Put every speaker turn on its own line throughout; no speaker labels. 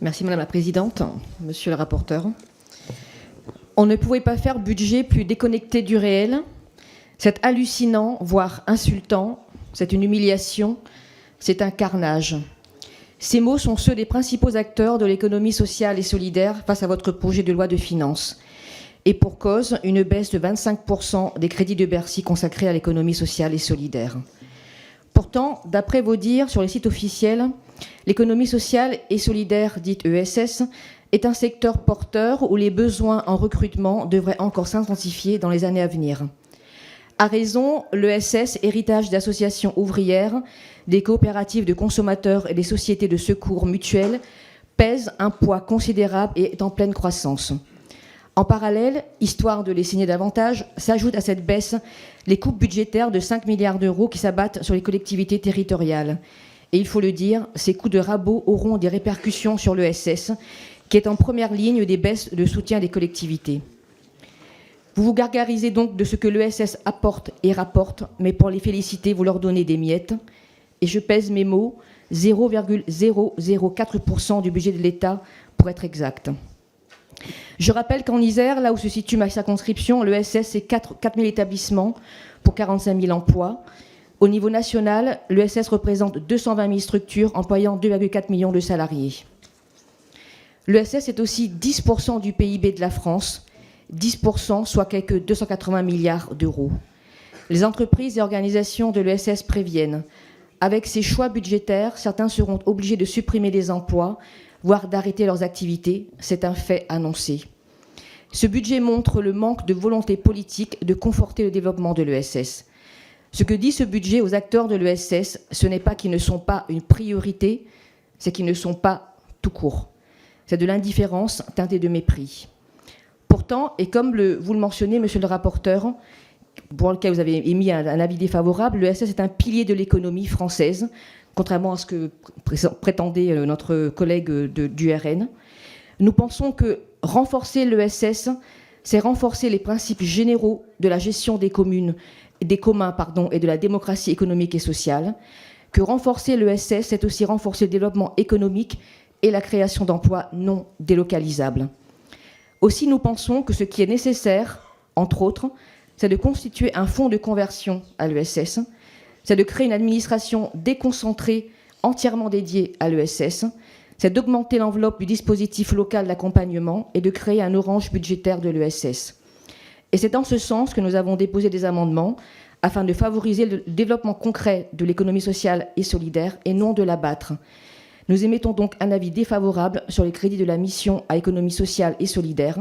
Merci Madame la Présidente, Monsieur le rapporteur. On ne pouvait pas faire budget plus déconnecté du réel. C'est hallucinant, voire insultant. C'est une humiliation. C'est un carnage. Ces mots sont ceux des principaux acteurs de l'économie sociale et solidaire face à votre projet de loi de finances. Et pour cause, une baisse de 25% des crédits de Bercy consacrés à l'économie sociale et solidaire. Pourtant, d'après vos dires sur les sites officiels, l'économie sociale et solidaire, dite ESS, est un secteur porteur où les besoins en recrutement devraient encore s'intensifier dans les années à venir. À raison, l'ESS, héritage d'associations ouvrières, des coopératives de consommateurs et des sociétés de secours mutuels, pèse un poids considérable et est en pleine croissance. En parallèle, histoire de les signer davantage, s'ajoutent à cette baisse les coupes budgétaires de 5 milliards d'euros qui s'abattent sur les collectivités territoriales. Et il faut le dire, ces coups de rabot auront des répercussions sur l'ESS, qui est en première ligne des baisses de soutien des collectivités. Vous vous gargarisez donc de ce que l'ESS apporte et rapporte, mais pour les féliciter, vous leur donnez des miettes. Et je pèse mes mots, 0,004% du budget de l'État, pour être exact. Je rappelle qu'en Isère, là où se situe ma circonscription, l'ESS, c'est 4 000 établissements pour 45 000 emplois. Au niveau national, l'ESS représente 220 000 structures employant 2,4 millions de salariés. L'ESS est aussi 10% du PIB de la France, 10%, soit quelques 280 milliards d'euros. Les entreprises et organisations de l'ESS préviennent. Avec ces choix budgétaires, certains seront obligés de supprimer des emplois, voire d'arrêter leurs activités. C'est un fait annoncé. Ce budget montre le manque de volonté politique de conforter le développement de l'ESS. Ce que dit ce budget aux acteurs de l'ESS, ce n'est pas qu'ils ne sont pas une priorité, c'est qu'ils ne sont pas tout court. C'est de l'indifférence teintée de mépris. Pourtant, et comme vous le mentionnez, monsieur le rapporteur, pour lequel vous avez émis un avis défavorable, l'ESS est un pilier de l'économie française, contrairement à ce que prétendait notre collègue du RN. Nous pensons que renforcer l'ESS, c'est renforcer les principes généraux de la gestion des communs et de la démocratie économique et sociale, que renforcer l'ESS, c'est aussi renforcer le développement économique et la création d'emplois non délocalisables. Aussi, nous pensons que ce qui est nécessaire, entre autres, c'est de constituer un fonds de conversion à l'ESS, c'est de créer une administration déconcentrée entièrement dédiée à l'ESS, c'est d'augmenter l'enveloppe du dispositif local d'accompagnement et de créer un orange budgétaire de l'ESS. Et c'est dans ce sens que nous avons déposé des amendements afin de favoriser le développement concret de l'économie sociale et solidaire et non de l'abattre. Nous émettons donc un avis défavorable sur les crédits de la mission à économie sociale et solidaire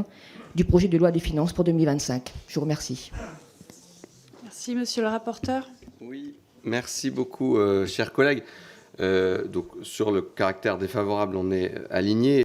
du projet de loi de finances pour 2025. Je vous remercie.
Merci, monsieur le rapporteur.
Oui, merci beaucoup, chers collègues. Donc, sur le caractère défavorable, on est aligné.